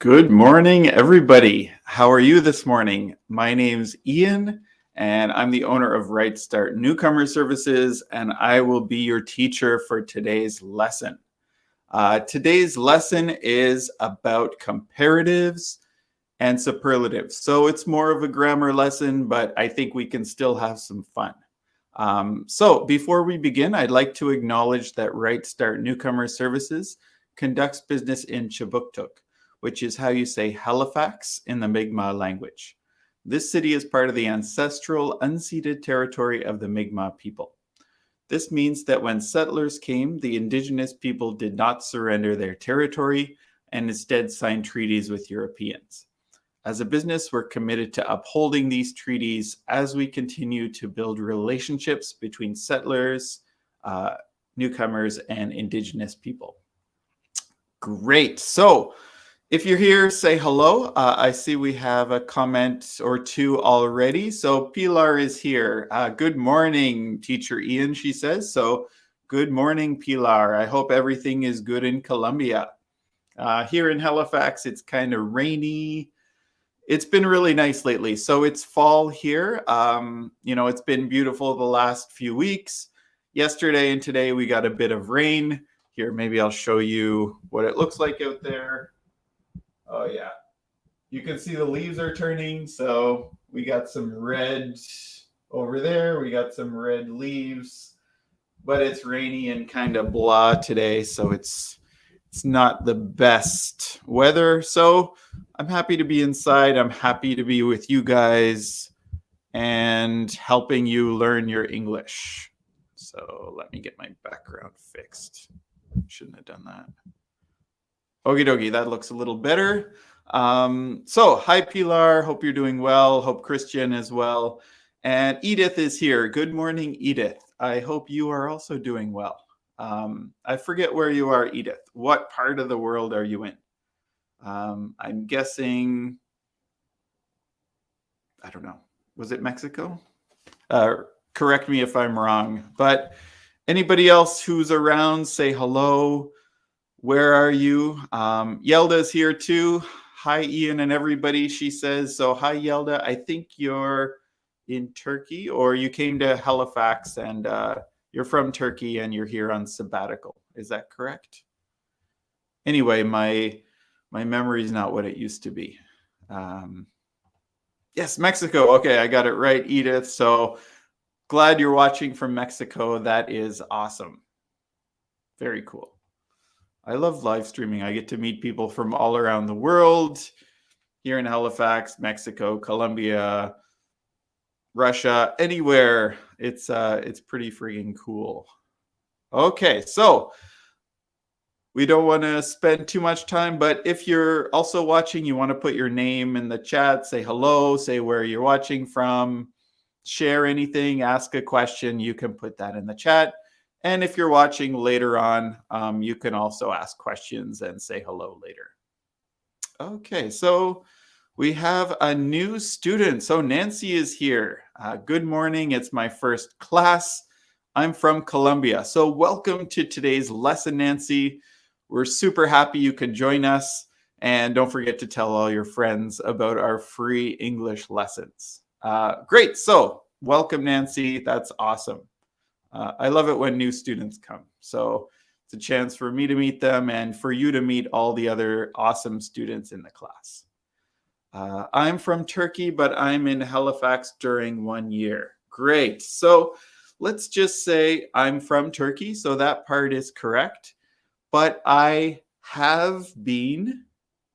Good morning, everybody. How are you this morning? My name's Ian, and I'm the owner of Right Start Newcomer Services, and I will be your teacher for today's lesson. Today's lesson is about comparatives and superlatives. So it's more of a grammar lesson, but I think we can still have some fun. So before we begin, I'd like to acknowledge that Right Start Newcomer Services conducts business in Chibuktuk, which is how you say Halifax in the Mi'kmaq language. This city is part of the ancestral unceded territory of the Mi'kmaq people. This means that when settlers came, the indigenous people did not surrender their territory and instead signed treaties with Europeans. As a business, we're committed to upholding these treaties as we continue to build relationships between settlers, newcomers, and indigenous people. Great. So if you're here, say hello. I see we have a comment or two already. So Pilar is here. Good morning, Teacher Ian, she says. So good morning, Pilar. I hope everything is good in Colombia. Here in Halifax, it's kind of rainy. It's been really nice lately. So it's fall here. It's been beautiful the last few weeks. Yesterday and today, we got a bit of rain. Here, maybe I'll show you what it looks like out there. Oh, yeah. You can see the leaves are turning. So we got some red over there. We got some red leaves. But it's rainy and kind of blah today. So it's not the best weather. So I'm happy to be inside. I'm happy to be with you guys and helping you learn your English. So let me get my background fixed. Shouldn't have done that. Okie dokie, that looks a little better. So hi, Pilar. Hope you're doing well. Hope Christian as well. And Edith is here. Good morning, Edith. I hope you are also doing well. I forget where you are, Edith. What part of the world are you in? I'm guessing, I don't know. Was it Mexico? Correct me if I'm wrong. But anybody else who's around, say hello. Where are you? Yelda's here too. Hi, Ian and everybody, she says. So hi, Yelda. I think you're in Turkey, or you came to Halifax and you're from Turkey and you're here on sabbatical. Is that correct? Anyway, my memory is not what it used to be. Yes, Mexico. Okay, I got it right, Edith. So glad you're watching from Mexico. That is awesome. Very cool. I love live streaming. I get to meet people from all around the world, here in Halifax, Mexico, Colombia, Russia, anywhere. It's pretty freaking cool. Okay, so we don't want to spend too much time, but if you're also watching, you want to put your name in the chat, say hello, say where you're watching from, share anything, ask a question, you can put that in the chat. And if you're watching later on, you can also ask questions and say hello later. Okay, so we have a new student. So Nancy is here. Good morning. It's my first class. I'm from Colombia. So welcome to today's lesson, Nancy. We're super happy you could join us. And don't forget to tell all your friends about our free English lessons. Great. So welcome, Nancy. That's awesome. I love it when new students come. So it's a chance for me to meet them and for you to meet all the other awesome students in the class. I'm from Turkey, but I'm in Halifax during 1 year. Great. So let's just say I'm from Turkey. So that part is correct. But I have been.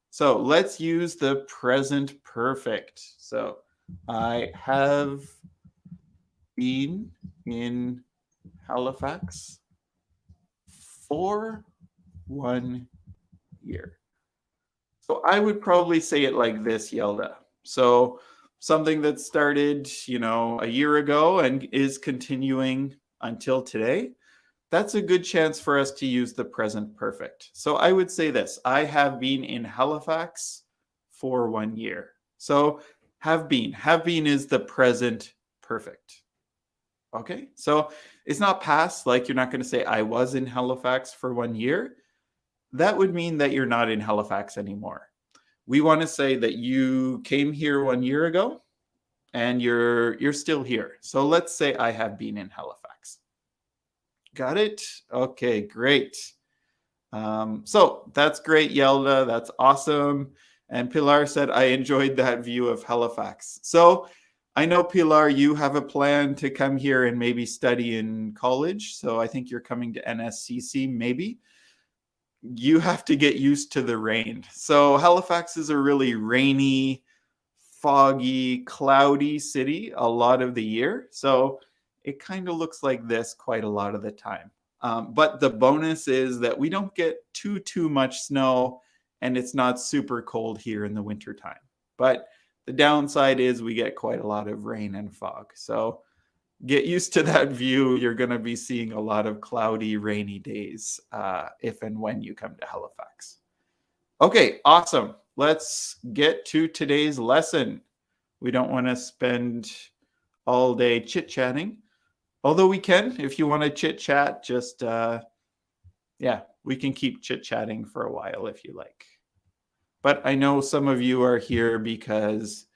So let's use the present perfect. So I have been in Halifax for 1 year. So I would probably say it like this, Yelda. So something that started, a year ago and is continuing until today, that's a good chance for us to use the present perfect. So I would say this: I have been in Halifax for 1 year. So have been. Have been is the present perfect. Okay, so it's not past, like you're not going to say I was in Halifax for 1 year. That would mean that you're not in Halifax anymore. We want to say that you came here 1 year ago and you're still here. So let's say I have been in Halifax. Got it? Okay, great. So that's great, Yelda. That's awesome. And Pilar said, I enjoyed that view of Halifax. So I know, Pilar, you have a plan to come here and maybe study in college. So I think you're coming to NSCC, maybe. You have to get used to the rain. So Halifax is a really rainy, foggy, cloudy city a lot of the year. So it kind of looks like this quite a lot of the time. But the bonus is that we don't get too much snow, and it's not super cold here in the wintertime. But the downside is we get quite a lot of rain and fog. So get used to that view. You're going to be seeing a lot of cloudy, rainy days if and when you come to Halifax. Okay, awesome. Let's get to today's lesson. We don't want to spend all day chit-chatting. Although we can, if you want to chit-chat, just, we can keep chit-chatting for a while if you like. But I know some of you are here because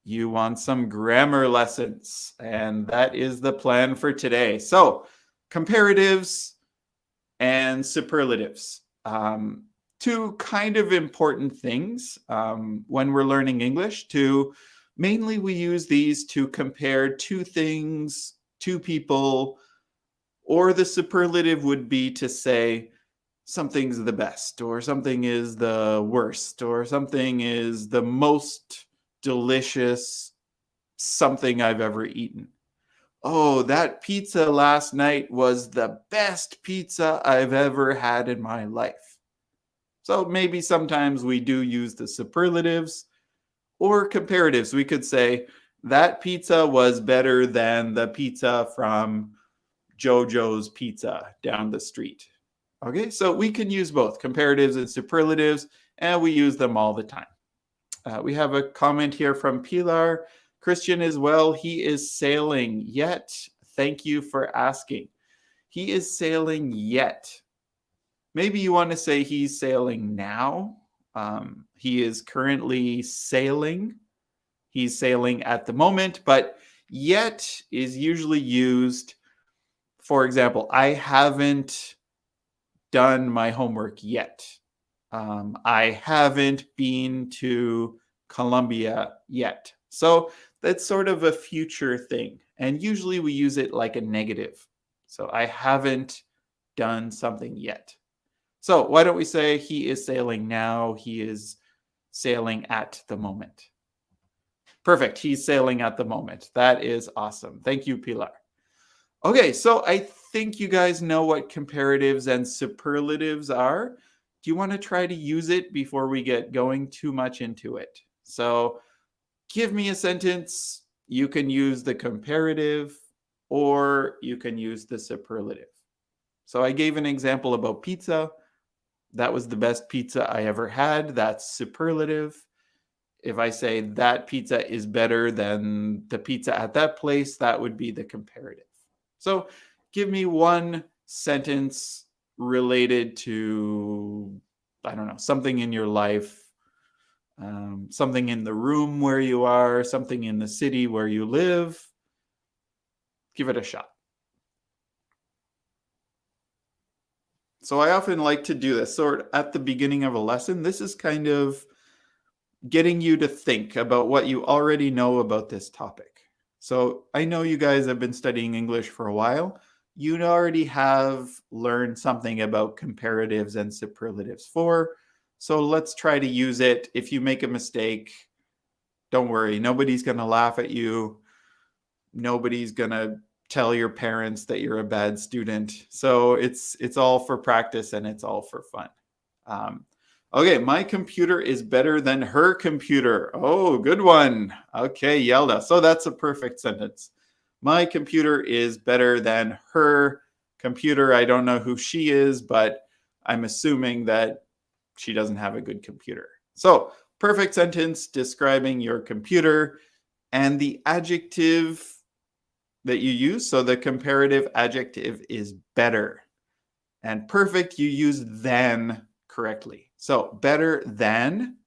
you want some grammar lessons, and that is the plan for today. So, comparatives and superlatives. Two kind of important things when we're learning English. Mainly we use these to compare two things, two people, or the superlative would be to say something's the best, or something is the worst, or something is the most delicious something I've ever eaten. Oh, that pizza last night was the best pizza I've ever had in my life. So maybe sometimes we do use the superlatives or comparatives. We could say that pizza was better than the pizza from JoJo's Pizza down the street. Okay, so we can use both comparatives and superlatives, and we use them all the time. We have a comment here from Pilar. Christian as well. He is sailing yet. Thank you for asking. He is sailing yet. Maybe you want to say he's sailing now. He is currently sailing. He's sailing at the moment, but yet is usually used. For example, I haven't done my homework yet. I haven't been to Colombia yet. So that's sort of a future thing. And usually we use it like a negative. So I haven't done something yet. So why don't we say he is sailing now? He is sailing at the moment. Perfect. He's sailing at the moment. That is awesome. Thank you, Pilar. Okay, so I think you guys know what comparatives and superlatives are. Do you want to try to use it before we get going too much into it? So give me a sentence. You can use the comparative or you can use the superlative. So I gave an example about pizza. That was the best pizza I ever had. That's superlative. If I say that pizza is better than the pizza at that place, that would be the comparative. So give me one sentence related to, I don't know, something in your life, something in the room where you are, something in the city where you live. Give it a shot. So I often like to do this sort of at the beginning of a lesson. This is kind of getting you to think about what you already know about this topic. So I know you guys have been studying English for a while. You already have learned something about comparatives and superlatives for. So let's try to use it. If you make a mistake, don't worry. Nobody's going to laugh at you. Nobody's going to tell your parents that you're a bad student. So it's all for practice and it's all for fun. Okay, my computer is better than her computer. Oh, good one. Okay, Yelda. So that's a perfect sentence. My computer is better than her computer. I don't know who she is, but I'm assuming that she doesn't have a good computer. So perfect sentence describing your computer and the adjective that you use. So the comparative adjective is better. And perfect, you use than correctly. So better than,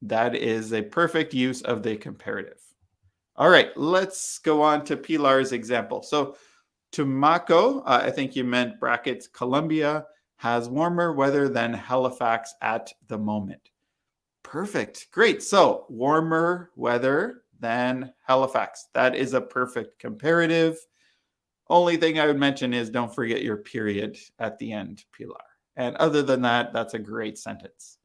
that is a perfect use of the comparative. All right, let's go on to Pilar's example. So Tumaco, I think you meant brackets, Colombia, has warmer weather than Halifax at the moment. Perfect, great. So warmer weather than Halifax. That is a perfect comparative. Only thing I would mention is don't forget your period at the end, Pilar. And other than that, that's a great sentence.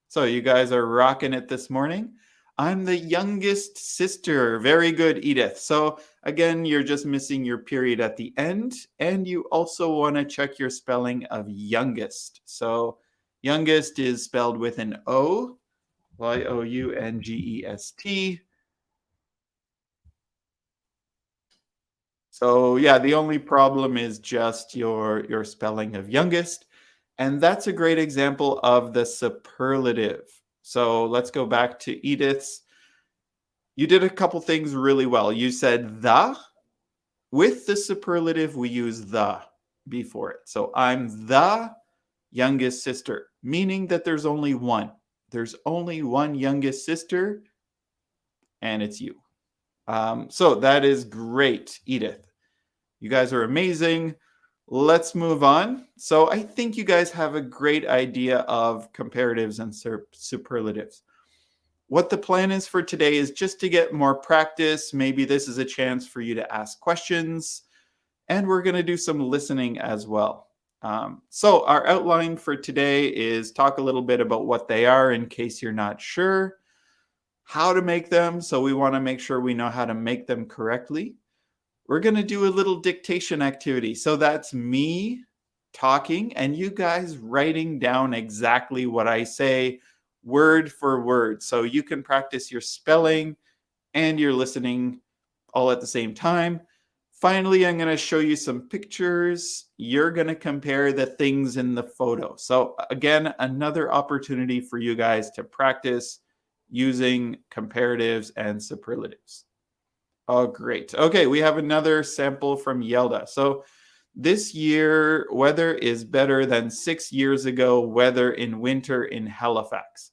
So you guys are rocking it this morning. I'm the youngest sister. Very good, Edith. So again, you're just missing your period at the end. And you also want to check your spelling of youngest. So youngest is spelled with an O, Youngest. So yeah, the only problem is just your spelling of youngest. And that's a great example of the superlative. So let's go back to Edith's. You did a couple things really well. You said the. With the superlative, we use the before it. So I'm the youngest sister, meaning that there's only one. There's only one youngest sister, and it's you. So that is great, Edith. You guys are amazing. Let's move on. So I think you guys have a great idea of comparatives and superlatives. What the plan is for today is just to get more practice. Maybe this is a chance for you to ask questions. And we're going to do some listening as well. So our outline for today is talk a little bit about what they are in case you're not sure, how to make them. So we want to make sure we know how to make them correctly. We're going to do a little dictation activity. So that's me talking and you guys writing down exactly what I say word for word. So you can practice your spelling and your listening all at the same time. Finally, I'm going to show you some pictures. You're going to compare the things in the photo. So again, another opportunity for you guys to practice using comparatives and superlatives. Oh, great. Okay, we have another sample from Yelda. So this year, weather is better than 6 years ago, weather in winter in Halifax.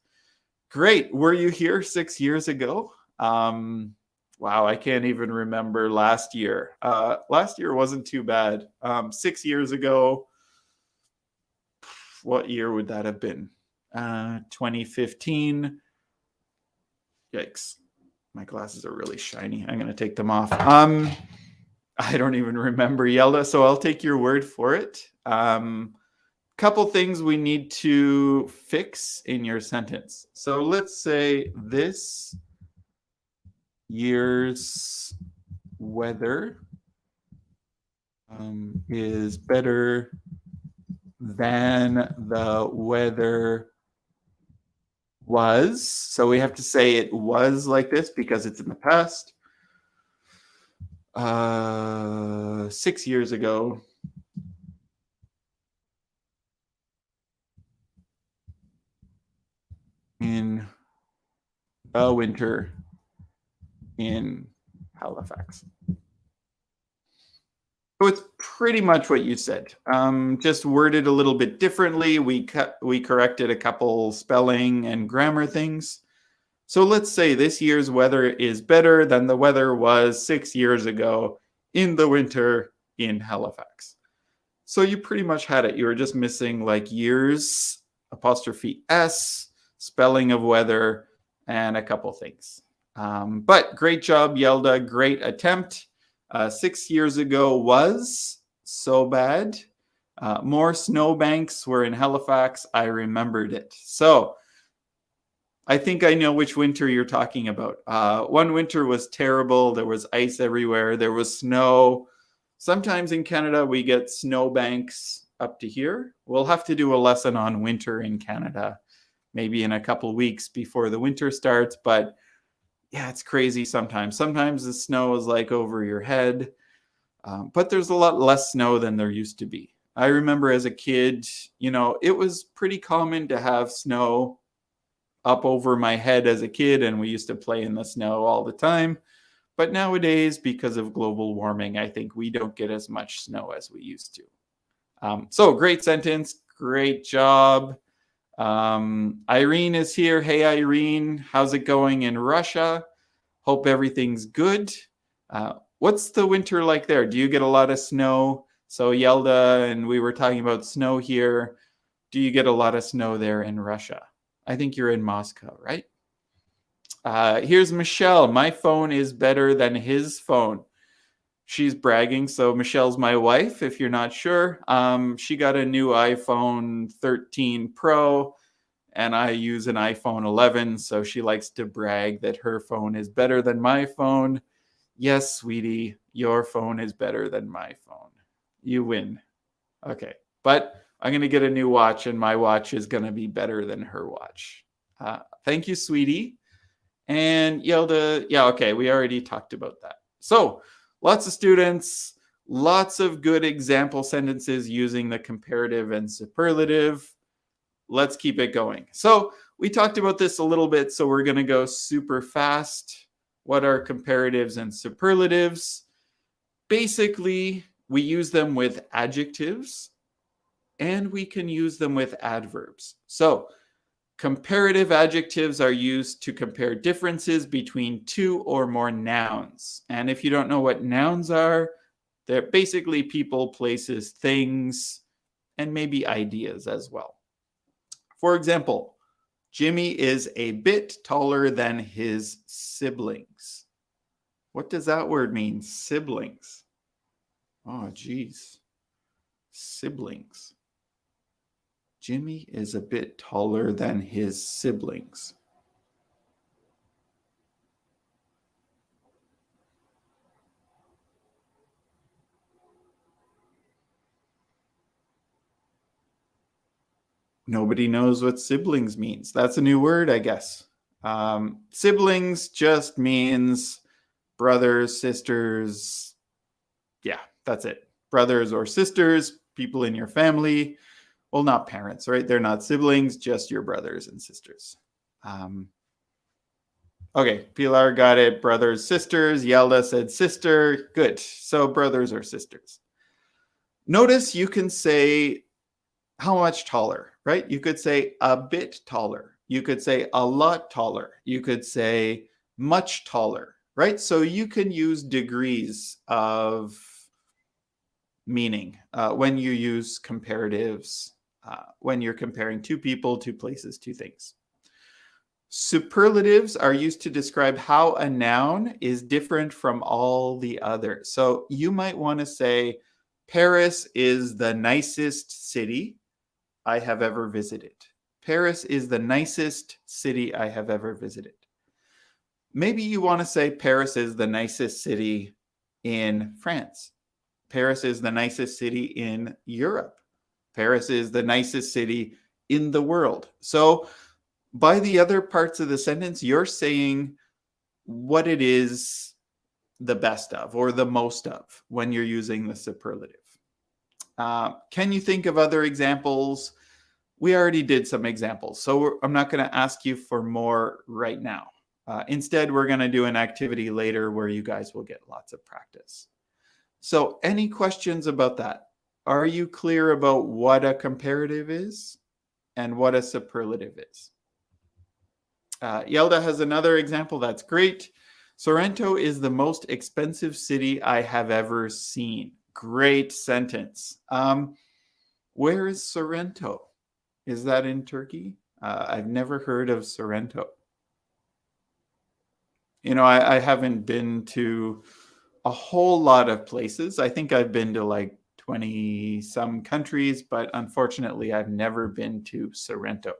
Great. Were you here 6 years ago? Wow, I can't even remember last year. Last year wasn't too bad. 6 years ago, what year would that have been? 2015. Yikes. My glasses are really shiny. I'm going to take them off. I don't even remember, Yelda, so I'll take your word for it. Couple things we need to fix in your sentence. So let's say this year's weather is better than the weather was. So we have to say it was like this because it's in the past. 6 years ago, in the winter in Halifax. So it's pretty much what you said, just worded a little bit differently. We corrected a couple spelling and grammar things. So let's say this year's weather is better than the weather was 6 years ago in the winter in Halifax. So you pretty much had it. You were just missing like years, apostrophe S, spelling of weather, and a couple things. But great job, Yelda. Great attempt. 6 years ago was so bad. More snowbanks were in Halifax. I remembered it. So I think I know which winter you're talking about. One winter was terrible. There was ice everywhere. There was snow. Sometimes in Canada, we get snow banks up to here. We'll have to do a lesson on winter in Canada, maybe in a couple weeks before the winter starts. But yeah, it's crazy sometimes. Sometimes the snow is like over your head, but there's a lot less snow than there used to be. I remember as a kid, it was pretty common to have snow up over my head as a kid, and we used to play in the snow all the time. But nowadays, because of global warming, I think we don't get as much snow as we used to. So great sentence. Great job. Irene is here. Hey, Irene. How's it going in Russia? Hope everything's good. What's the winter like there? Do you get a lot of snow? So Yelda and we were talking about snow here. Do you get a lot of snow there in Russia? I think you're in Moscow, right? Here's Michelle. My phone is better than his phone. She's bragging. So Michelle's my wife, if you're not sure. She got a new iPhone 13 Pro, and I use an iPhone 11. So she likes to brag that her phone is better than my phone. Yes, sweetie, your phone is better than my phone. You win. Okay. But I'm going to get a new watch, and my watch is going to be better than her watch. Thank you, sweetie. And Yelda, yeah, okay, we already talked about that. So lots of students, lots of good example sentences using the comparative and superlative. Let's keep it going. So we talked about this a little bit, so we're going to go super fast. What are comparatives and superlatives? Basically, we use them with adjectives, and we can use them with adverbs. So comparative adjectives are used to compare differences between two or more nouns. And if you don't know what nouns are, they're basically people, places, things, and maybe ideas as well. For example, Jimmy is a bit taller than his siblings. What does that word mean? Siblings. Oh, geez. Siblings. Jimmy is a bit taller than his siblings. Nobody knows what siblings means. That's a new word, I guess. Siblings just means brothers, sisters. Yeah, that's it. Brothers or sisters, people in your family. Well, not parents, right? They're not siblings, just your brothers and sisters. Okay, Pilar got it. Brothers, sisters. Yelda said sister. Good. So brothers or sisters. Notice you can say how much taller, right? You could say a bit taller. You could say a lot taller. You could say much taller, right? So you can use degrees of meaning when you use comparatives, when you're comparing two people, two places, two things. Superlatives are used to describe how a noun is different from all the others. So you might want to say, Paris is the nicest city I have ever visited. Paris is the nicest city I have ever visited. Maybe you want to say Paris is the nicest city in France. Paris is the nicest city in Europe. Paris is the nicest city in the world. So by the other parts of the sentence, you're saying what it is the best of or the most of when you're using the superlative. Can you think of other examples? We already did some examples, so I'm not going to ask you for more right now. Instead, we're going to do an activity later where you guys will get lots of practice. So any questions about that? Are you clear about what a comparative is and what a superlative is? Yelda has another example that's great. Sorrento is the most expensive city I have ever seen. Great sentence. Where is Sorrento? Is that in Turkey? I've never heard of Sorrento. I haven't been to a whole lot of places. I think I've been to like 20 some countries, but unfortunately, I've never been to Sorrento.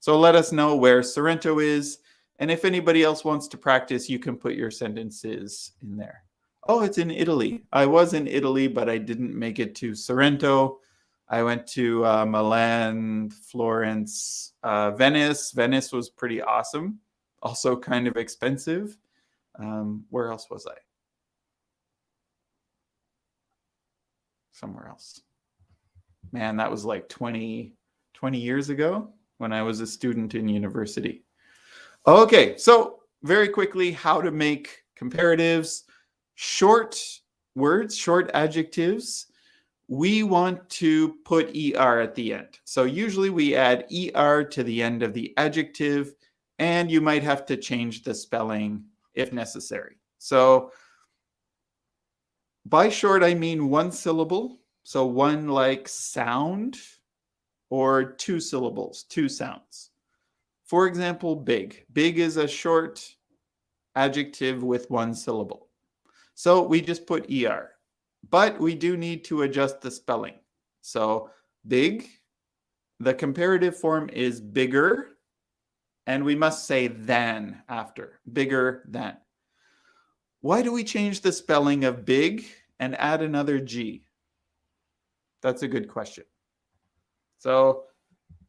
So let us know where Sorrento is. And if anybody else wants to practice, you can put your sentences in there. Oh, it's in Italy. I was in Italy, but I didn't make it to Sorrento. I went to Milan, Florence, Venice. Venice was pretty awesome. Also kind of expensive. Where else was I? Somewhere else. Man, that was like 20 years ago when I was a student in university. Okay, so very quickly, how to make comparatives. Short words, short adjectives. We want to put ER at the end. So usually we add ER to the end of the adjective, and you might have to change the spelling if necessary. So by short, I mean one syllable. So one like sound, or two syllables, two sounds. For example, big. Big is a short adjective with one syllable. So we just put ER. But we do need to adjust the spelling. So big, the comparative form is bigger, and we must say than after. Bigger than. Why do we change the spelling of big and add another G? That's a good question. So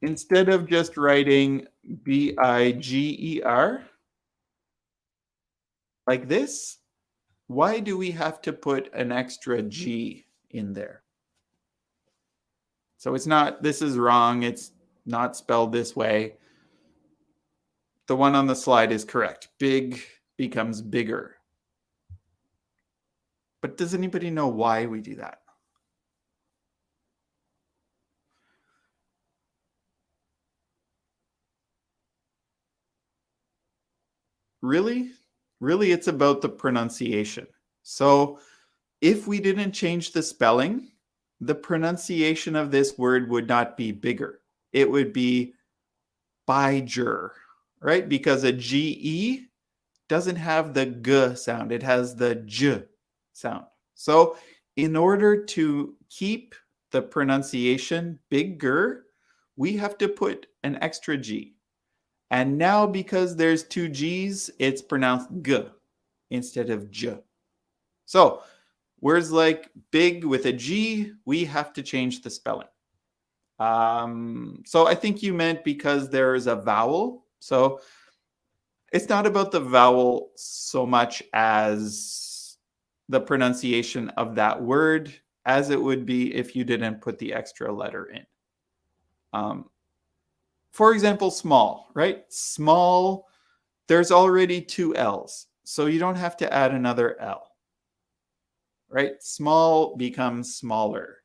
instead of just writing BIGER like this, why do we have to put an extra G in there? So it's not, this is wrong. It's not spelled this way. The one on the slide is correct. Big becomes bigger. But does anybody know why we do that? Really? Really, it's about the pronunciation. So if we didn't change the spelling, the pronunciation of this word would not be bigger. It would be biger, right? Because a GE doesn't have the G sound. It has the J sound. So in order to keep the pronunciation bigger, we have to put an extra G. And now because there's two G's, it's pronounced G instead of J. So words like big with a G, we have to change the spelling. So I think you meant because there is a vowel. So it's not about the vowel so much as the pronunciation of that word as it would be if you didn't put the extra letter in. For example, small, right? Small, there's already two L's, so you don't have to add another L, right? Small becomes smaller.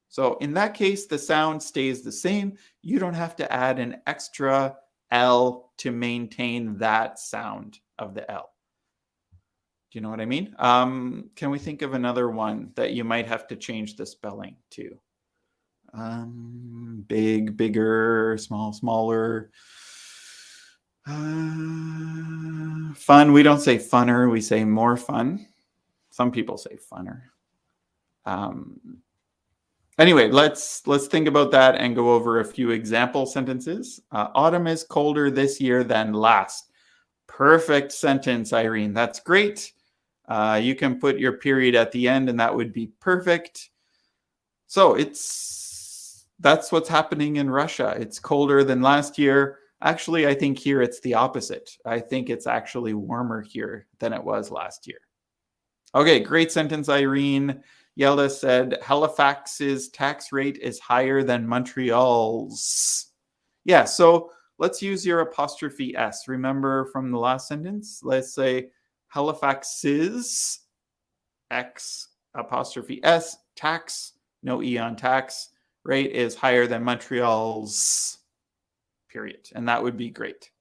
So in that case, the sound stays the same. You don't have to add an extra L to maintain that sound of the L. Do you know what I mean? Can we think of another one that you might have to change the spelling to? Big, bigger, small, smaller. Fun, we don't say funner, we say more fun. Some people say funner. Anyway, let's think about that and go over a few example sentences. Autumn is colder this year than last. Perfect sentence, Irene. That's great. You can put your period at the end and that would be perfect. So that's what's happening in Russia. It's colder than last year. Actually, I think here it's the opposite. I think it's actually warmer here than it was last year. Okay, great sentence, Irene. Yella said, Halifax's tax rate is higher than Montreal's. Yeah, so let's use your apostrophe S. Remember from the last sentence? Let's say Halifax's X apostrophe S tax, no E on tax, rate is higher than Montreal's, period. And that would be great.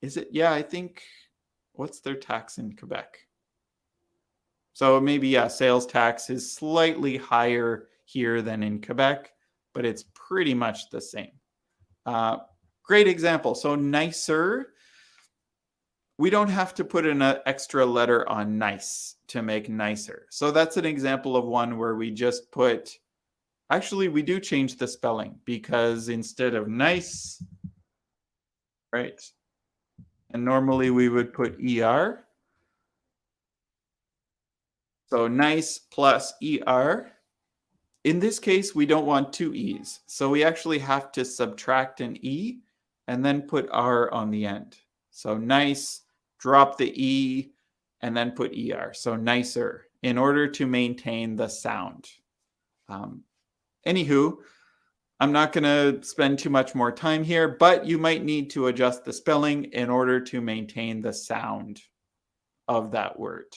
Is it? Yeah, I think, what's their tax in Quebec? So maybe, yeah, sales tax is slightly higher here than in Quebec, but it's pretty much the same. Great example. So nicer, we don't have to put an extra letter on nice to make nicer. So that's an example of one where we just put Actually, we do change the spelling because instead of nice, right? And normally we would put ER. So nice plus ER. In this case, we don't want two E's. So we actually have to subtract an E and then put R on the end. So nice, drop the E, and then put ER. So nicer, in order to maintain the sound. Anywho, I'm not going to spend too much more time here, but you might need to adjust the spelling in order to maintain the sound of that word.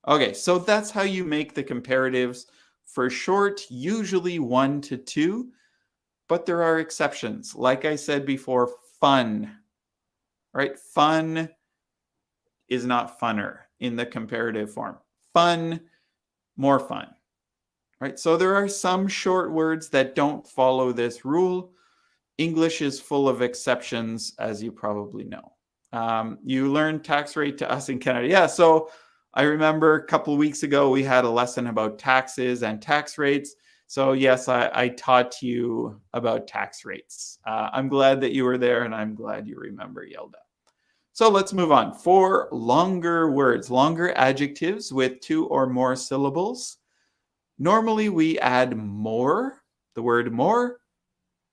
Okay, so that's how you make the comparatives. For short, usually 1 to 2, but there are exceptions. Like I said before, fun, right? Fun is not funner in the comparative form. Fun, more fun, right? So there are some short words that don't follow this rule. English is full of exceptions, as you probably know. You learned tax rate to us in Canada. Yeah, so I remember a couple of weeks ago, we had a lesson about taxes and tax rates. So yes, I taught you about tax rates. I'm glad that you were there, and I'm glad you remember Yelda. So let's move on. For longer words, longer adjectives with 2 or more syllables, normally we add more, the word more,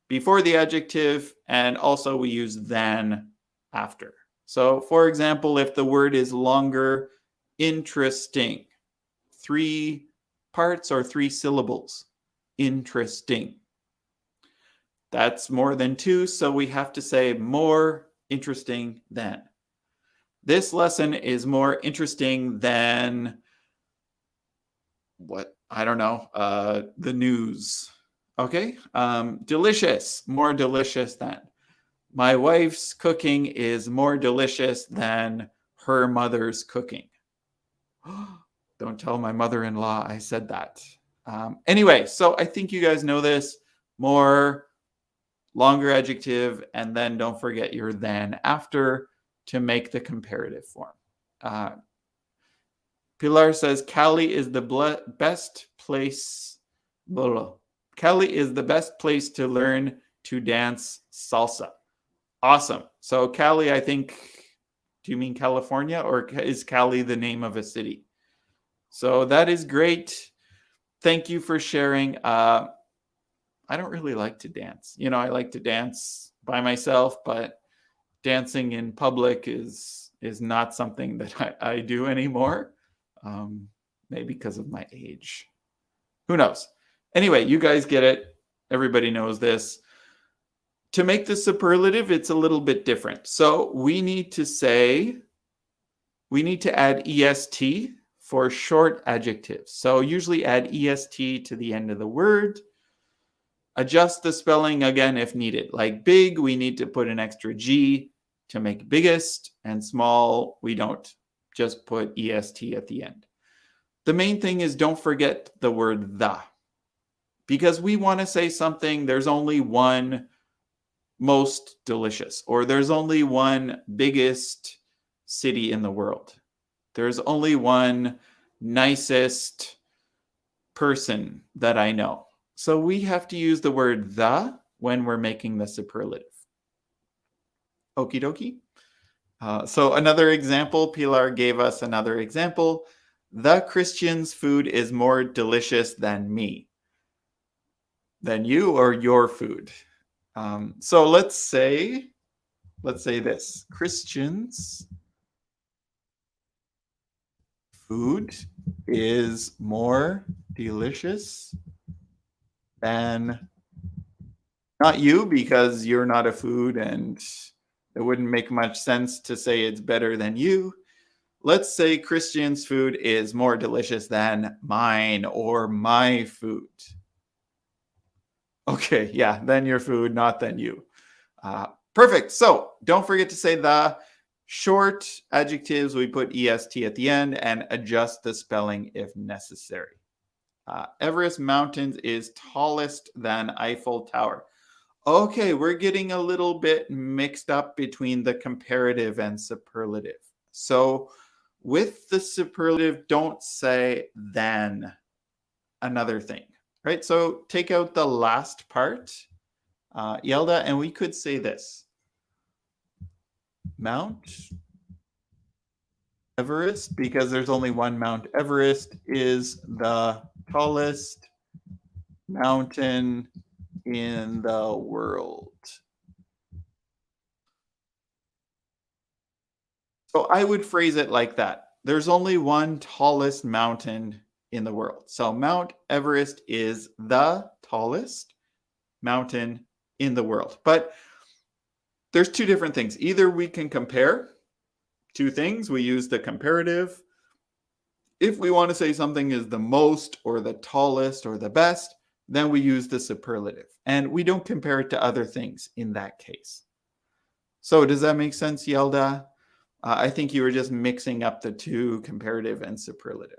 before the adjective, and also we use than after. So for example, if the word is longer, interesting, 3 parts or 3 syllables, interesting. That's more than 2, so we have to say more interesting than. This lesson is more interesting than what? I don't know, the news. Okay, delicious, more delicious than. My wife's cooking is more delicious than her mother's cooking. Don't tell my mother-in-law I said that. Anyway, so I think you guys know this. More, longer adjective, and then don't forget your than after to make the comparative form. Pilar says Cali is the best place. Cali is the best place to learn to dance salsa. Awesome. So Cali, I think, do you mean California, or is Cali the name of a city? So that is great. Thank you for sharing. I don't really like to dance. You know, I like to dance by myself, but dancing in public is not something that I do anymore. Maybe because of my age. Who knows? Anyway, you guys get it. Everybody knows this. To make the superlative, it's a little bit different. So we need to add est for short adjectives. So usually add est to the end of the word. Adjust the spelling again if needed. Like big, we need to put an extra G to make biggest, and small, we don't. Just put est at the end. The main thing is don't forget the word the. Because we want to say something, there's only one most delicious, or there's only one biggest city in the world. There's only one nicest person that I know. So we have to use the word the when we're making the superlative. Okie dokie. So another example, Pilar gave us another example. The Christian's food is more delicious than me. Than you or your food. So let's say this. Christian's food is more delicious than, not you, because you're not a food and it wouldn't make much sense to say it's better than you. Let's say Christian's food is more delicious than mine or my food. Okay, yeah, then your food, not then you. Perfect. So don't forget to say the. Short adjectives, we put est at the end and adjust the spelling if necessary. Everest Mountains is tallest than Eiffel Tower. Okay, we're getting a little bit mixed up between the comparative and superlative. So with the superlative, don't say than another thing, right? So take out the last part, Yelda, and we could say this. Mount Everest, because there's only one Mount Everest, is the tallest mountain in the world. So I would phrase it like that. There's only one tallest mountain in the world. So Mount Everest is the tallest mountain in the world. But there's two different things. Either we can compare two things. We use the comparative. If we want to say something is the most or the tallest or the best, then we use the superlative. And we don't compare it to other things in that case. So does that make sense, Yelda? I think you were just mixing up the two, comparative and superlative.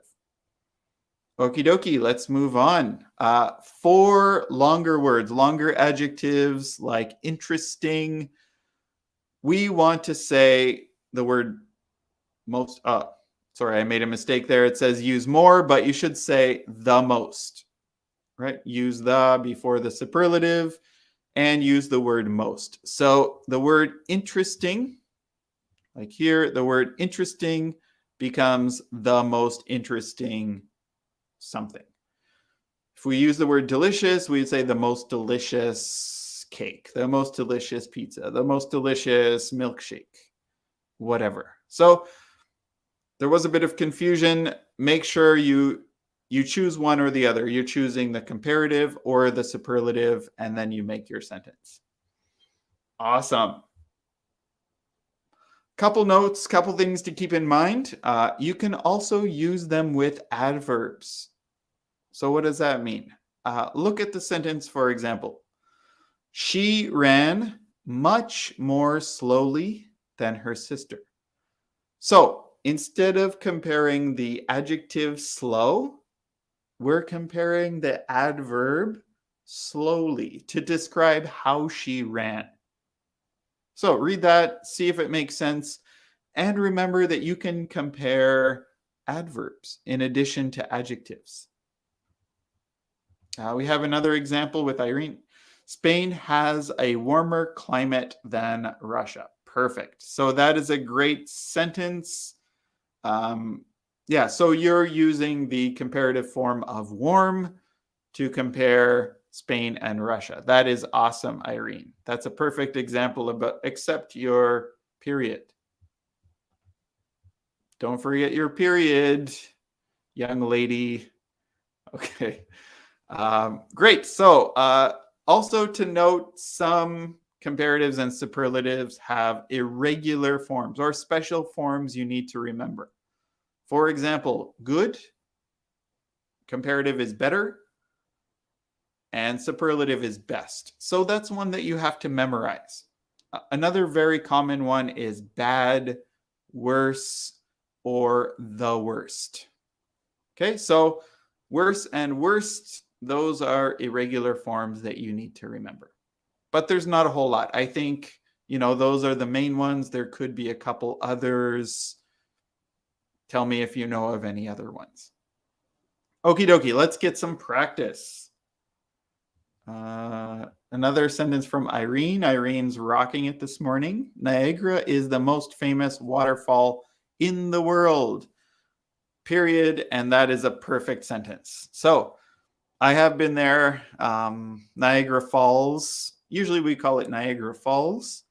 Okie dokie, let's move on. For longer words, longer adjectives like interesting, we want to say the word most. Sorry, I made a mistake there. It says use more, but you should say the most, right? Use the before the superlative and use the word most. So the word interesting, like here, the word interesting becomes the most interesting something. If we use the word delicious, we'd say the most delicious cake, the most delicious pizza, the most delicious milkshake, whatever. So there was a bit of confusion. Make sure you choose one or the other. You're choosing the comparative or the superlative, and then you make your sentence. Awesome. Couple notes, couple things to keep in mind. You can also use them with adverbs. So what does that mean? Look at the sentence, for example. She ran much more slowly than her sister. So instead of comparing the adjective slow, we're comparing the adverb slowly to describe how she ran. So read that, see if it makes sense, and remember that you can compare adverbs in addition to adjectives. We have another example with Irene. Spain has a warmer climate than Russia. Perfect. So that is a great sentence. Yeah, so you're using the comparative form of warm to compare Spain and Russia. That is awesome, Irene. That's a perfect example of except your period. Don't forget your period, young lady. Okay. Great. So also to note, some comparatives and superlatives have irregular forms or special forms you need to remember. For example, good, comparative is better, and superlative is best. So that's one that you have to memorize. Another very common one is bad, worse, or the worst. Okay, so worse and worst, those are irregular forms that you need to remember. But there's not a whole lot. I think, those are the main ones. There could be a couple others. Tell me if you know of any other ones. Okie dokie, let's get some practice. Another sentence from Irene. Irene's rocking it this morning. Niagara is the most famous waterfall in the world. Period. And that is a perfect sentence. So I have been there. Niagara Falls. Usually we call it Niagara Falls.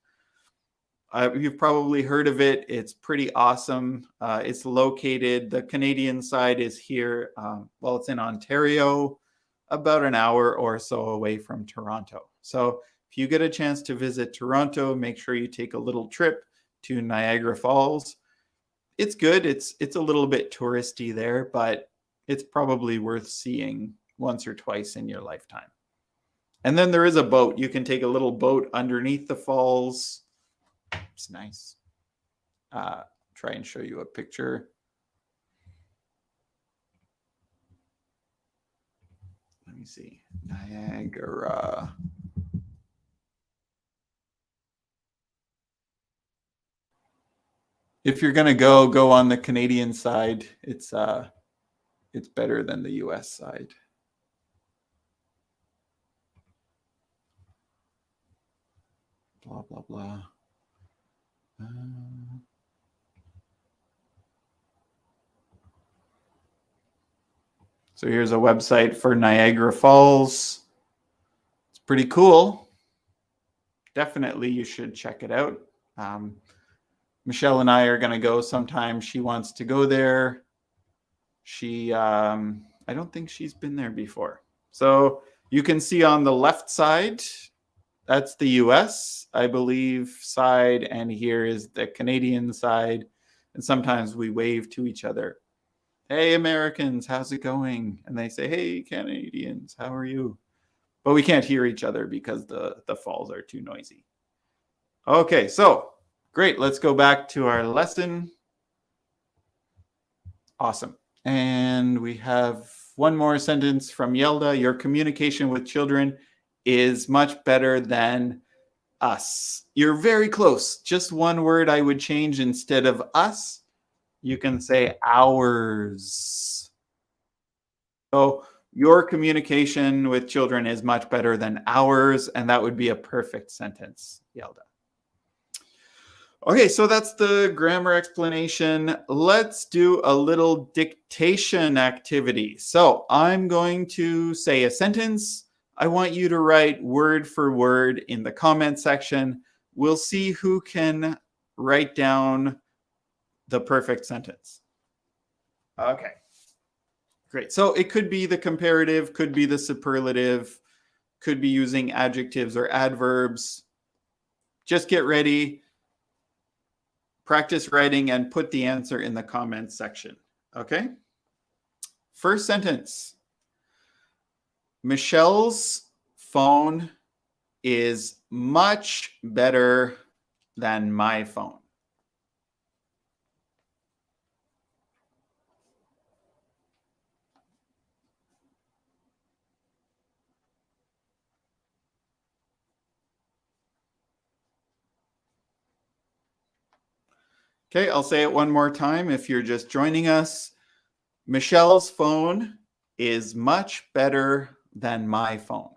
You've probably heard of it. It's pretty awesome. It's located, the Canadian side is here. It's in Ontario, about an hour or so away from Toronto. So if you get a chance to visit Toronto, make sure you take a little trip to Niagara Falls. It's good. It's a little bit touristy there, but it's probably worth seeing once or twice in your lifetime. And then there is a boat. You can take a little boat underneath the falls. It's nice. Try and show you a picture. Let me see. Niagara. If you're gonna go on the Canadian side. It's better than the US side. blah, blah, blah. So here's a website for Niagara Falls. It's pretty cool. Definitely you should check it out. Michelle and I are going to go sometime. She wants to go there. I don't think she's been there before. So you can see on the left side, that's the US, I believe, side, and here is the Canadian side. And sometimes we wave to each other. Hey, Americans, how's it going? And they say, hey, Canadians, how are you? But we can't hear each other because the falls are too noisy. Okay, so great. Let's go back to our lesson. Awesome. And we have one more sentence from Yelda. Your communication with children is much better than us. You're very close. Just one word I would change instead of us. You can say ours. So your communication with children is much better than ours, and that would be a perfect sentence, Yelda. Okay, so that's the grammar explanation. Let's do a little dictation activity. So I'm going to say a sentence. I want you to write word for word in the comment section. We'll see who can write down the perfect sentence. Okay, great. So it could be the comparative, could be the superlative, could be using adjectives or adverbs. Just get ready. Practice writing and put the answer in the comments section. Okay? First sentence. Michelle's phone is much better than my phone. Okay, I'll say it one more time if you're just joining us. Michelle's phone is much better than my phone.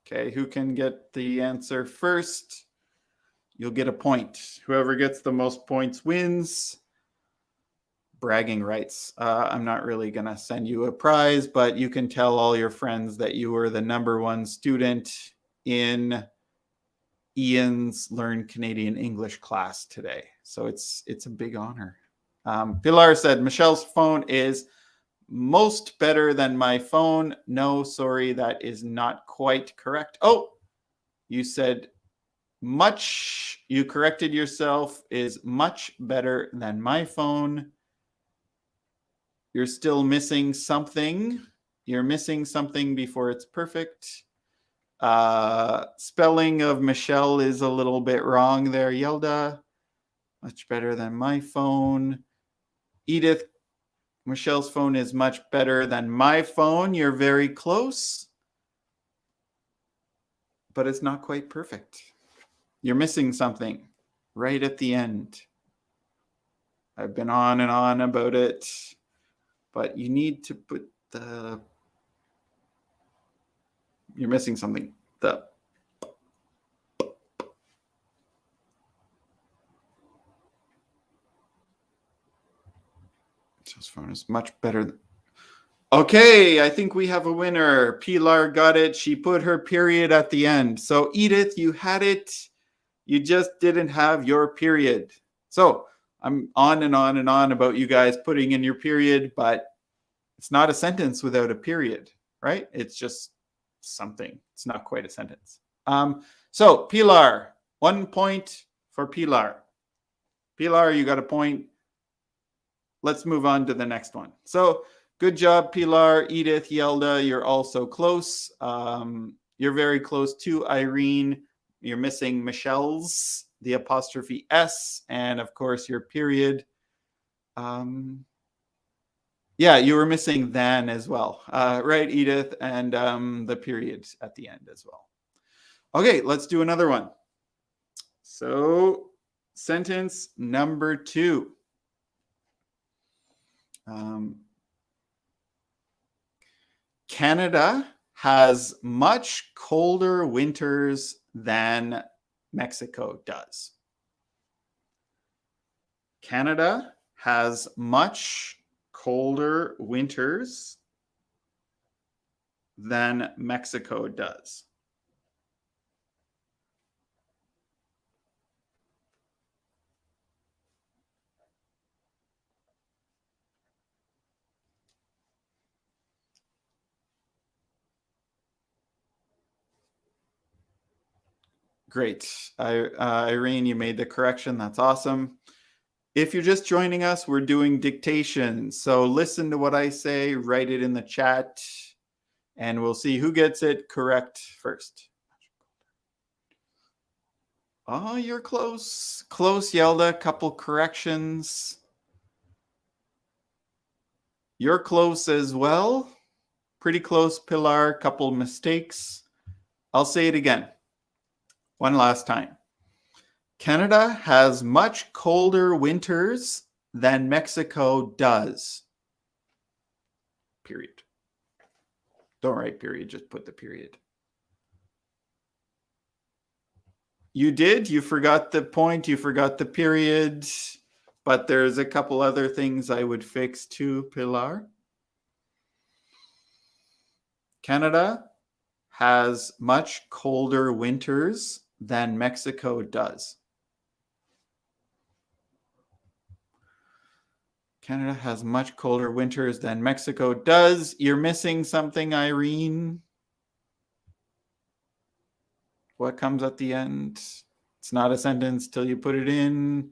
Okay, who can get the answer first? You'll get a point. Whoever gets the most points wins. Bragging rights. I'm not really going to send you a prize, but you can tell all your friends that you were the #1 student in Ian's Learn Canadian English class today. So it's a big honor. Pilar said, Michelle's phone is most better than my phone. No, sorry, that is not quite correct. Oh, you said much. You corrected yourself, is much better than my phone. You're still missing something. You're missing something before it's perfect. Spelling of Michelle is a little bit wrong there, Yelda. Much better than my phone. Edith, Michelle's phone is much better than my phone. You're very close, but it's not quite perfect. You're missing something right at the end. I've been on and on about it, but you need to put the... You're missing something. The... Michelle's phone is much better. Okay, I think we have a winner. Pilar got it. She put her period at the end. So Edith, you had it. You just didn't have your period. So I'm on and on and on about you guys putting in your period, but it's not a sentence without a period, right? It's just something. It's not quite a sentence. So Pilar, 1 point for Pilar. Pilar, you got a point. Let's move on to the next one. So good job, Pilar, Edith, Yelda. You're also close. You're very close to Irene. You're missing Michelle's, the apostrophe S, and of course your period. Yeah, you were missing than as well, right, Edith? And the period at the end as well. Okay, let's do another one. So sentence number 2. Canada has much colder winters than Mexico does. Canada has much colder winters than Mexico does. Great. Irene, you made the correction. That's awesome. If you're just joining us, we're doing dictation. So listen to what I say, write it in the chat, and we'll see who gets it correct first. Oh, you're close. Close, Yelda. Couple corrections. You're close as well. Pretty close, Pilar. Couple mistakes. I'll say it again. One last time. Canada has much colder winters than Mexico does. Period. Don't write period, just put the period. You did. You forgot the point. You forgot the period. But there's a couple other things I would fix too, Pilar. Canada has much colder winters than Mexico does. Canada has much colder winters than Mexico does. You're missing something, Irene. What comes at the end? It's not a sentence till you put it in.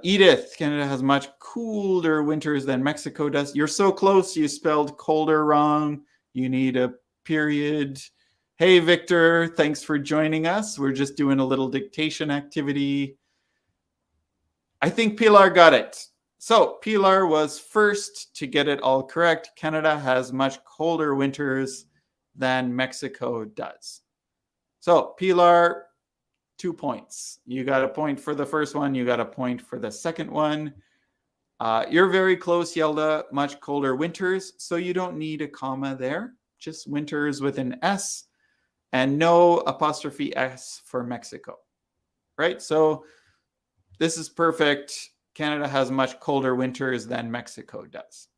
Edith, Canada has much colder winters than Mexico does. You're so close. You spelled colder wrong. You need a period. Hey, Victor, thanks for joining us. We're just doing a little dictation activity. I think Pilar got it. So Pilar was first to get it all correct. Canada has much colder winters than Mexico does. So Pilar, 2 points. You got a point for the first one. You got a point for the second one. You're very close, Yelda. Much colder winters. So you don't need a comma there. Just winters with an S and no apostrophe S for Mexico. Right? So this is perfect. Canada has much colder winters than Mexico does.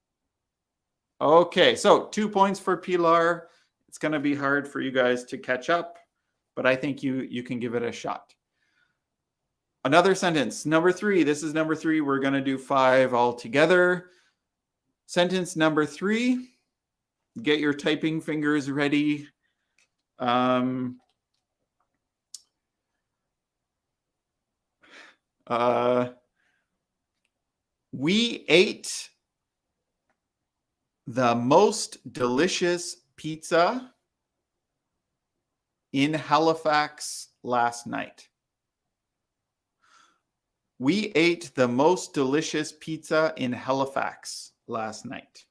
Okay, so 2 points for Pilar. It's going to be hard for you guys to catch up, but I think you can give it a shot. Another sentence, number 3. This is number 3. We're going to do 5 all together. Sentence number 3. Get your typing fingers ready. We ate the most delicious pizza in Halifax last night. We ate the most delicious pizza in Halifax last night.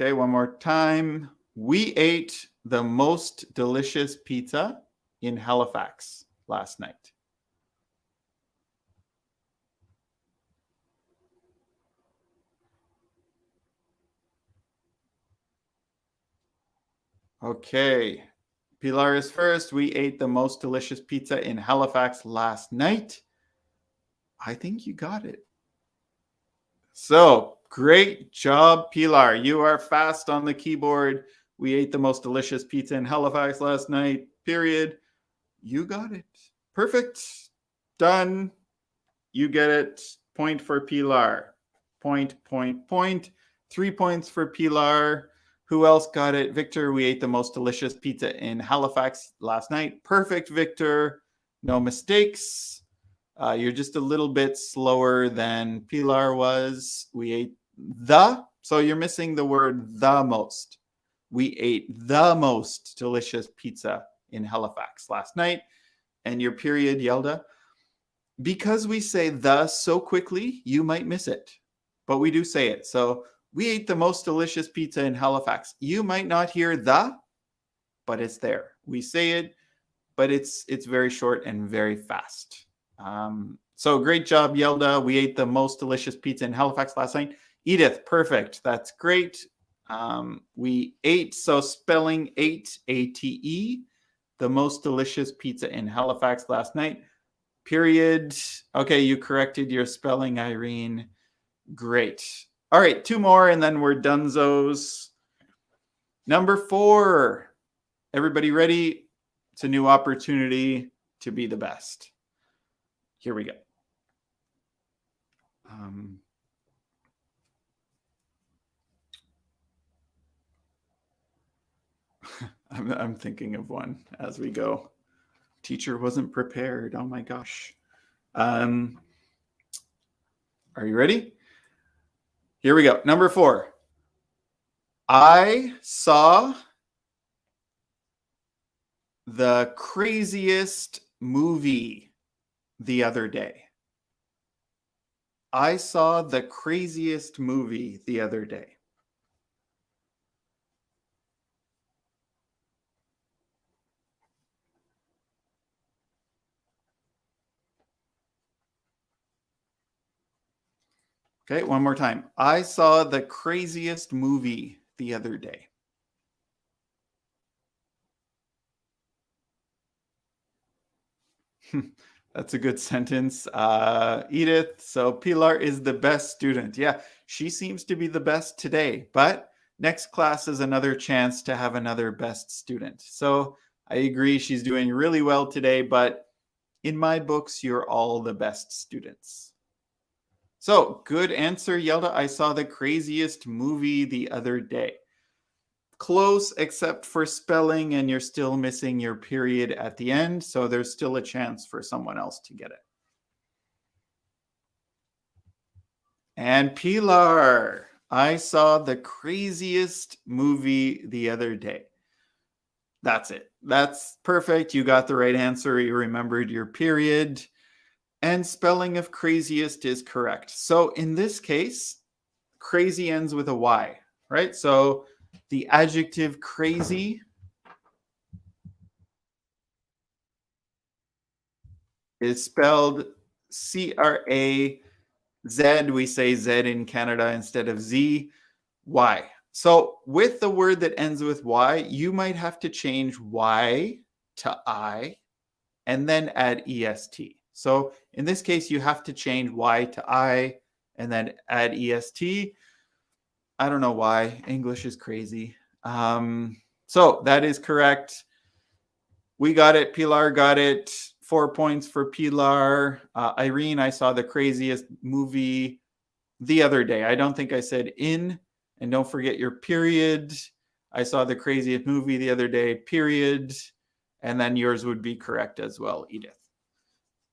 Okay, one more time. We ate the most delicious pizza in Halifax last night. Okay, Pilar is first. We ate the most delicious pizza in Halifax last night. I think you got it. So great job, Pilar. You are fast on the keyboard. We ate the most delicious pizza in Halifax last night, period. You got it. Perfect. Done. You get it. Point for Pilar. Point. 3 points for Pilar. Who else got it? Victor, we ate the most delicious pizza in Halifax last night. Perfect, Victor. No mistakes. You're just a little bit slower than Pilar was. We ate so you're missing the word the most. We ate the most delicious pizza in Halifax last night. And your period, Yelda, Because we say the so quickly, you might miss it, but we do say it. So we ate the most delicious pizza in Halifax. You might not hear the, but it's there. We say it, but it's very short and very fast. So great job, Yelda. We ate the most delicious pizza in Halifax last night. Edith, perfect. That's great. We ate, so spelling ate, A-T-E, the most delicious pizza in Halifax last night. Period. Okay, you corrected your spelling, Irene. Great. All right, 2 more and then we're donezos. Number 4. Everybody ready? It's a new opportunity to be the best. Here we go. I'm thinking of one as we go. Teacher wasn't prepared. Oh my gosh. Are you ready? Here we go. Number 4. I saw the craziest movie the other day. I saw the craziest movie the other day. Okay, one more time. I saw the craziest movie the other day. That's a good sentence. Edith, so Pilar is the best student. Yeah, she seems to be the best today, but next class is another chance to have another best student. So I agree, she's doing really well today, but in my books, you're all the best students. So good answer, Yelda. I saw the craziest movie the other day. Close except for spelling, and you're still missing your period at the end, so there's still a chance for someone else to get it. And Pilar, I saw the craziest movie the other day. That's it. That's perfect. You got the right answer. You remembered your period. And spelling of craziest is correct. So in this case, crazy ends with a Y, right? So the adjective crazy is spelled C-R-A-Z. We say Z in Canada instead of Z. Y. So with the word that ends with Y, you might have to change Y to I and then add EST. So in this case, you have to change Y to I and then add EST. I don't know why. English is crazy. So that is correct. We got it. Pilar got it. 4 points for Pilar. Irene, I saw the craziest movie the other day. I don't think I said in. And don't forget your period. I saw the craziest movie the other day, period. And then yours would be correct as well, Edith.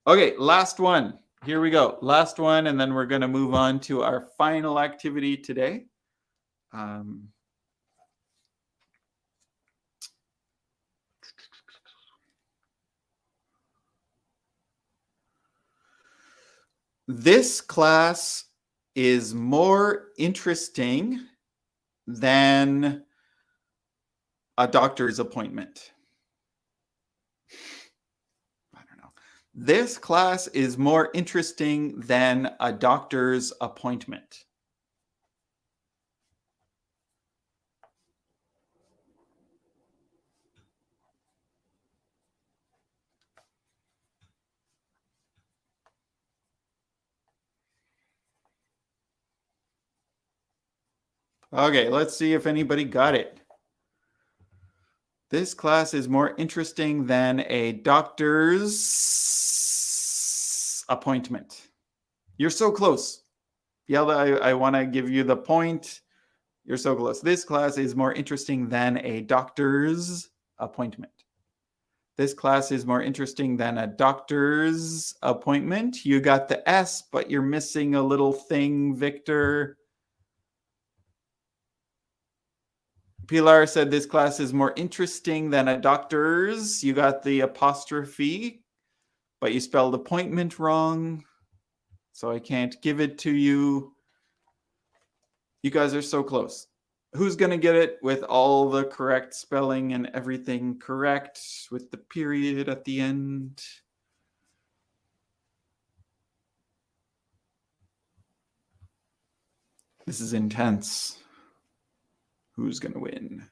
Okay, last one. Here we go. Last one, and then we're going to move on to our final activity today. This class is more interesting than a doctor's appointment. I don't know. This class is more interesting than a doctor's appointment. Okay, let's see if anybody got it. This class is more interesting than a doctor's appointment. You're so close. Yelda, I want to give you the point. You're so close. This class is more interesting than a doctor's appointment. This class is more interesting than a doctor's appointment. You got the S, but you're missing a little thing, Victor. Pilar said this class is more interesting than a doctor's. You got the apostrophe, but you spelled appointment wrong, so I can't give it to you. You guys are so close. Who's going to get it with all the correct spelling and everything correct with the period at the end? This is intense. Who's going to win?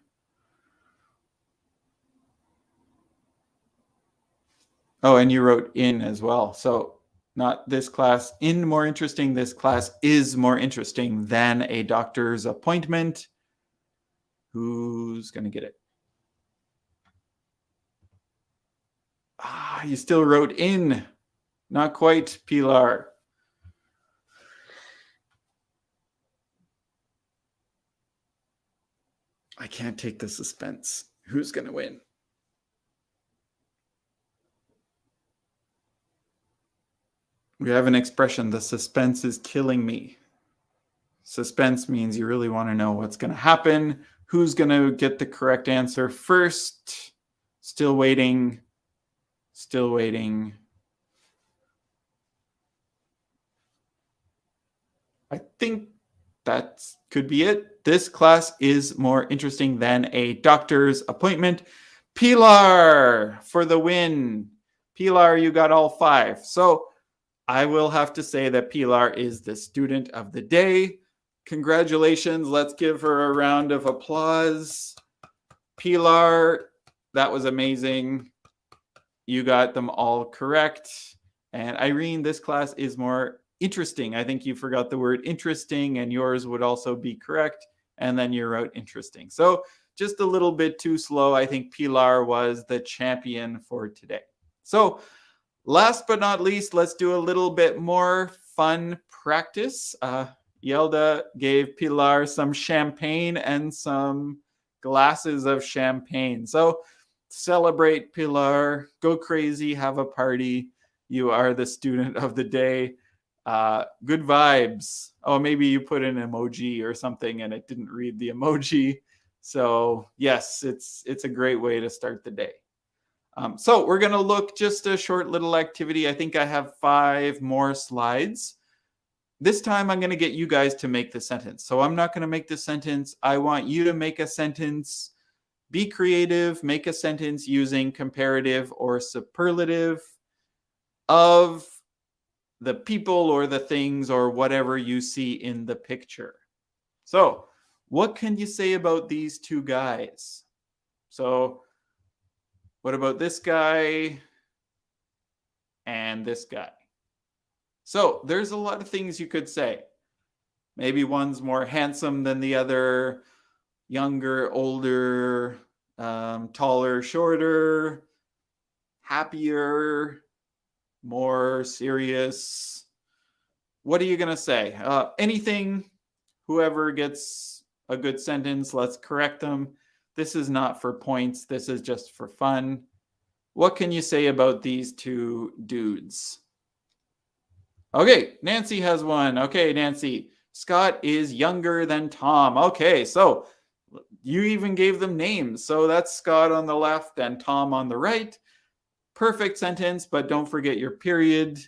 Oh, and you wrote in as well. So not this class in more interesting. This class is more interesting than a doctor's appointment. Who's going to get it? You still wrote in. Not quite, Pilar. I can't take the suspense. Who's going to win? We have an expression, the suspense is killing me. Suspense means you really want to know what's going to happen. Who's going to get the correct answer first? Still waiting. Still waiting. I think that could be it. This class is more interesting than a doctor's appointment. Pilar for the win. Pilar, you got all 5. So I will have to say that Pilar is the student of the day. Congratulations. Let's give her a round of applause. Pilar, that was amazing. You got them all correct. And Irene, this class is more interesting. I think you forgot the word interesting, and yours would also be correct. And then you wrote interesting. So just a little bit too slow. I think Pilar was the champion for today. So last but not least, let's do a little bit more fun practice. Yelda gave Pilar some champagne and some glasses of champagne. So celebrate, Pilar. Go crazy. Have a party. You are the student of the day. Good vibes. Oh, maybe you put an emoji or something and it didn't read the emoji. So yes, it's a great way to start the day. So we're going to look just a short little activity. I think I have 5 more slides. This time I'm going to get you guys to make the sentence. So I'm not going to make the sentence. I want you to make a sentence. Be creative. Make a sentence using comparative or superlative of the people or the things or whatever you see in the picture. So what can you say about these 2 guys? So what about this guy and this guy? So there's a lot of things you could say. Maybe one's more handsome than the other, younger, older, taller, shorter, happier, more serious. What are you going to say? Anything, whoever gets a good sentence, let's correct them. This is not for points. This is just for fun. What can you say about these 2 dudes? Okay, Nancy has one. Okay, Nancy. Scott is younger than Tom. Okay, so you even gave them names. So that's Scott on the left and Tom on the right. Perfect sentence, but don't forget your period.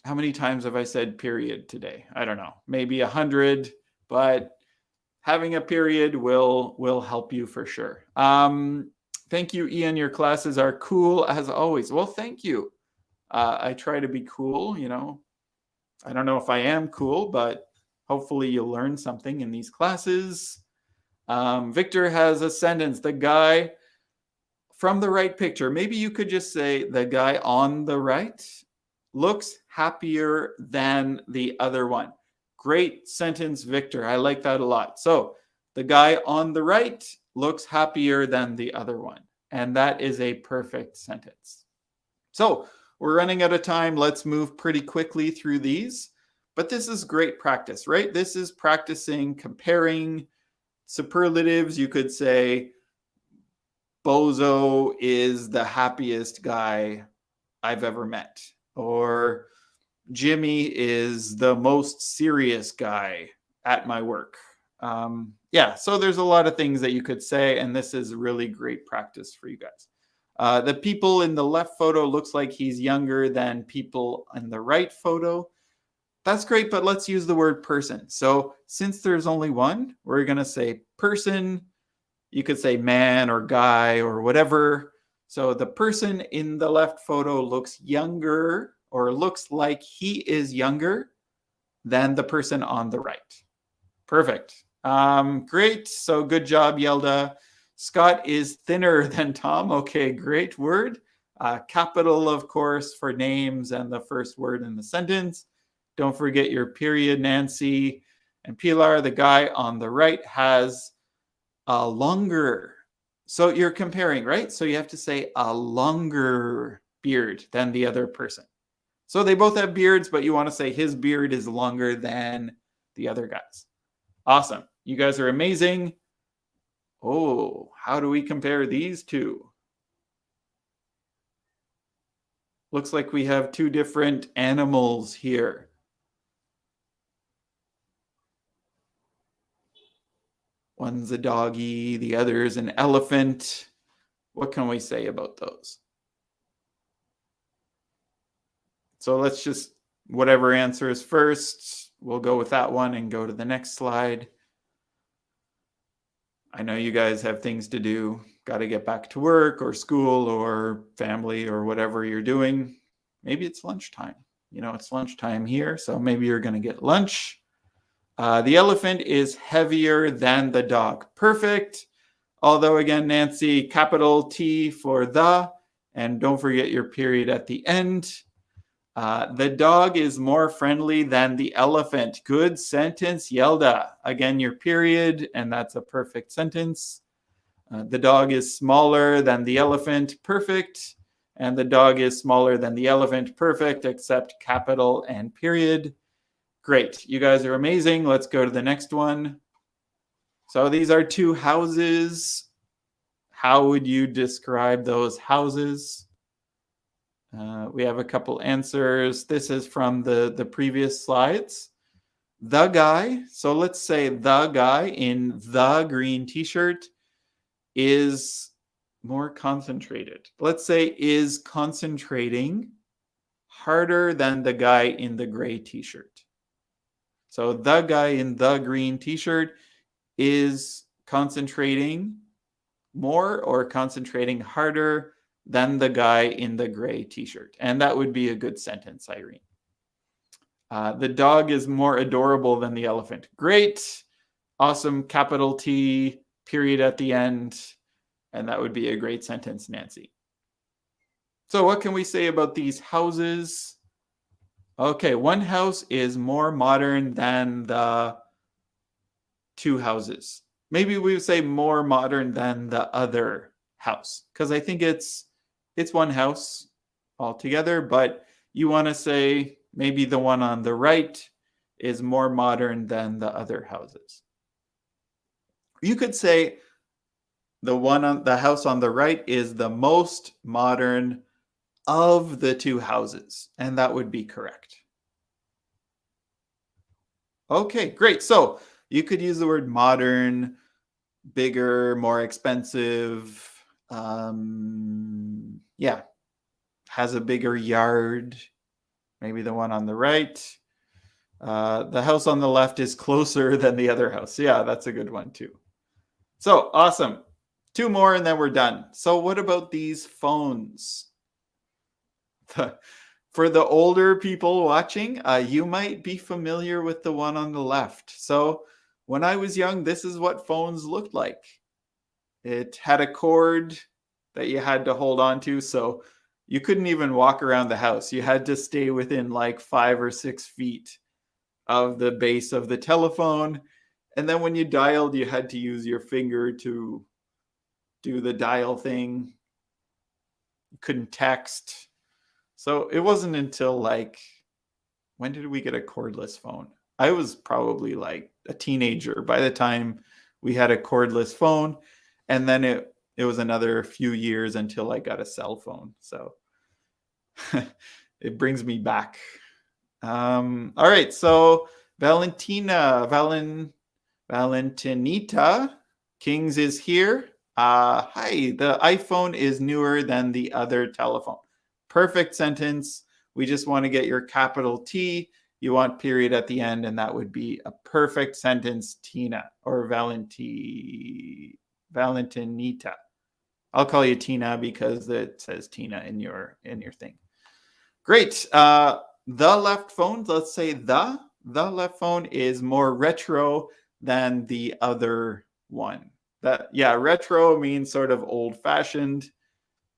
How many times have I said period today? I don't know, maybe 100, but having a period will help you for sure. Thank you, Ian. Your classes are cool as always. Well, thank you. I try to be cool, you know. I don't know if I am cool, but hopefully you'll learn something in these classes. Victor has a sentence. The guy from the right picture, maybe you could just say the guy on the right looks happier than the other one. Great sentence, Victor. I like that a lot. So the guy on the right looks happier than the other one. And that is a perfect sentence. So we're running out of time. Let's move pretty quickly through these. But this is great practice, right? This is practicing comparing superlatives. You could say, Bozo is the happiest guy I've ever met. Or Jimmy is the most serious guy at my work. Yeah, so there's a lot of things that you could say, and this is really great practice for you guys. The people in the left photo looks like he's younger than people in the right photo. That's great, but let's use the word person. So since there's only one, we're going to say person. You could say man or guy or whatever. So the person in the left photo looks younger or looks like he is younger than the person on the right. Perfect. Great. So good job, Yelda. Scott is thinner than Tom. Okay, great word. Capital, of course, for names and the first word in the sentence. Don't forget your period, Nancy. And Pilar, the guy on the right, has a longer. So you're comparing, right? So you have to say a longer beard than the other person. So they both have beards, but you want to say his beard is longer than the other guy's. Awesome. You guys are amazing. Oh, how do we compare these two? Looks like we have two different animals here. One's a doggy, the other is an elephant. What can we say about those? So let's just, whatever answer is first, we'll go with that one and go to the next slide. I know you guys have things to do, got to get back to work or school or family or whatever you're doing. Maybe it's lunchtime. You know, it's lunchtime here, so maybe you're going to get lunch. The elephant is heavier than the dog. Perfect. Although, again, Nancy, capital T for the, and don't forget your period at the end. The dog is more friendly than the elephant. Good sentence, Yelda. Again, your period, and that's a perfect sentence. The dog is smaller than the elephant. Perfect. And the dog is smaller than the elephant. Perfect, except capital and period. Great. You guys are amazing. Let's go to the next one. So these are two houses. How would you describe those houses? We have a couple answers. This is from the previous slides. The guy, so let's say the guy in the green t-shirt is more concentrated. Let's say is concentrating harder than the guy in the gray t-shirt. So the guy in the green t-shirt is concentrating more or concentrating harder than the guy in the gray t-shirt. And that would be a good sentence, Irene. The dog is more adorable than the elephant. Great. Awesome. Capital T, period at the end. And that would be a great sentence, Nancy. So what can we say about these houses? Okay, one house is more modern than the two houses. Maybe we would say more modern than the other house, because I think it's one house altogether, but you want to say maybe the one on the right is more modern than the other houses. You could say the house on the right is the most modern of the two houses, and that would be correct. Okay, great. So you could use the word modern, bigger, more expensive. Yeah, has a bigger yard. Maybe the one on the right. The house on the left is closer than the other house. Yeah, that's a good one too. So awesome. Two more and then we're done. So what about these phones? For the older people watching, you might be familiar with the one on the left. So when I was young, this is what phones looked like. It had a cord that you had to hold on to, so you couldn't even walk around the house. You had to stay within like 5 or 6 feet of the base of the telephone. And then when you dialed, you had to use your finger to do the dial thing. You couldn't text. So it wasn't until like, when did we get a cordless phone? I was probably like a teenager by the time we had a cordless phone. And then it was another few years until I got a cell phone. So it brings me back. All right. So Valentinita Kings is here. Hi, the iPhone is newer than the other telephone. Perfect sentence. We just want to get your capital T. You want period at the end, and that would be a perfect sentence, Tina, or Valentinita. I'll call you Tina because it says Tina in your thing. Great. The left phone, let's say the left phone is more retro than the other one. Retro means sort of old-fashioned.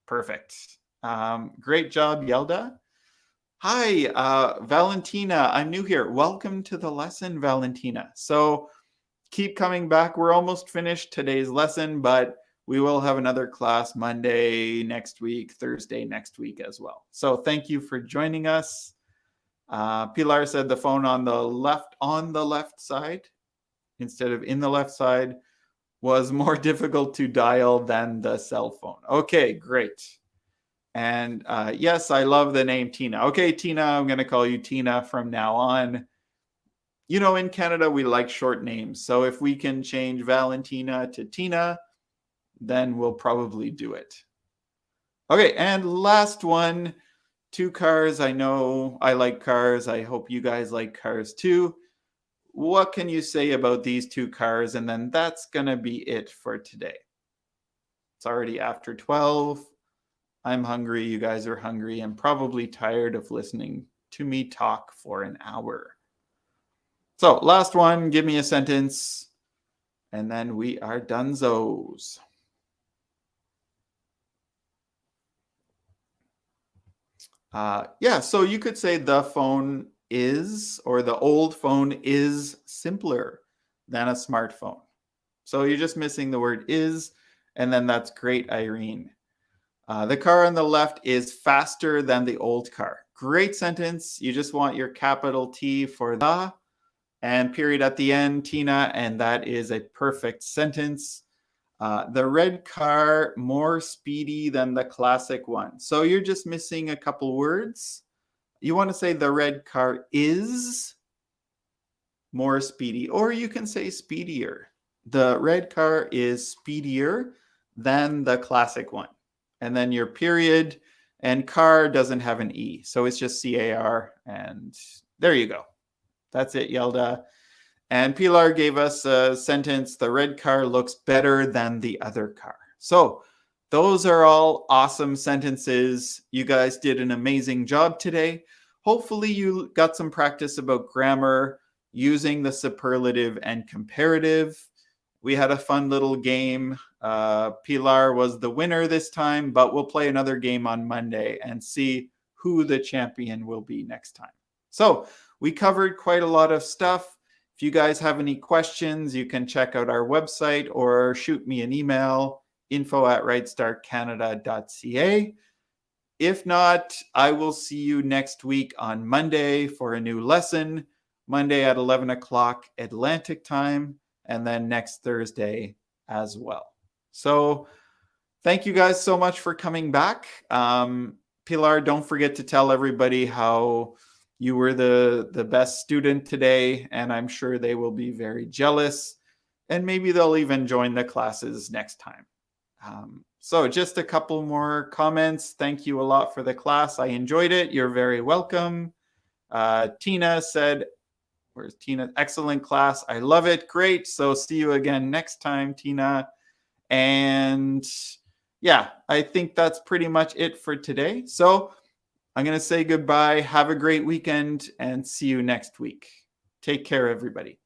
Perfect. Great job, Yelda. Hi, Valentina. I'm new here. Welcome to the lesson, Valentina. So keep coming back. We're almost finished today's lesson, but we will have another class Monday next week, Thursday next week as well. So thank you for joining us. Pilar said the phone on the left side instead of in the left side was more difficult to dial than the cell phone. Okay, great. And yes, I love the name Tina. Okay, Tina, I'm going to call you Tina from now on. You know, in Canada, we like short names. So if we can change Valentina to Tina, then we'll probably do it. Okay, and last one, 2 cars. I know I like cars. I hope you guys like cars too. What can you say about these 2 cars? And then that's going to be it for today. It's already after 12. I'm hungry. You guys are hungry. I'm probably tired of listening to me talk for an hour. So last one, give me a sentence, and then we are donezos. So you could say the phone is, or the old phone is simpler than a smartphone. So you're just missing the word is, and then that's great, Irene. The car on the left is faster than the old car. Great sentence. You just want your capital T for the and period at the end, Tina, and that is a perfect sentence. The red car more speedy than the classic one. So you're just missing a couple words. You want to say the red car is more speedy, or you can say speedier. The red car is speedier than the classic one. And then your period and car doesn't have an E. So it's just CAR. And there you go. That's it, Yelda. And Pilar gave us a sentence, the red car looks better than the other car. So those are all awesome sentences. You guys did an amazing job today. Hopefully you got some practice about grammar using the superlative and comparative. We had a fun little game. Pilar was the winner this time, but we'll play another game on Monday and see who the champion will be next time. So we covered quite a lot of stuff. If you guys have any questions, you can check out our website or shoot me an email, info@rightstartcanada.ca. If not, I will see you next week on Monday for a new lesson, Monday at 11 o'clock Atlantic time, and then next Thursday as well. So thank you guys so much for coming back. Pilar, don't forget to tell everybody how you were the best student today, and I'm sure they will be very jealous, and maybe they'll even join the classes next time. So just a couple more comments. Thank you a lot for the class. I enjoyed it. You're very welcome. Tina said, where's Tina? Excellent class. I love it. Great. So see you again next time, Tina. And yeah, I think that's pretty much it for today. So I'm going to say goodbye. Have a great weekend and see you next week. Take care, everybody.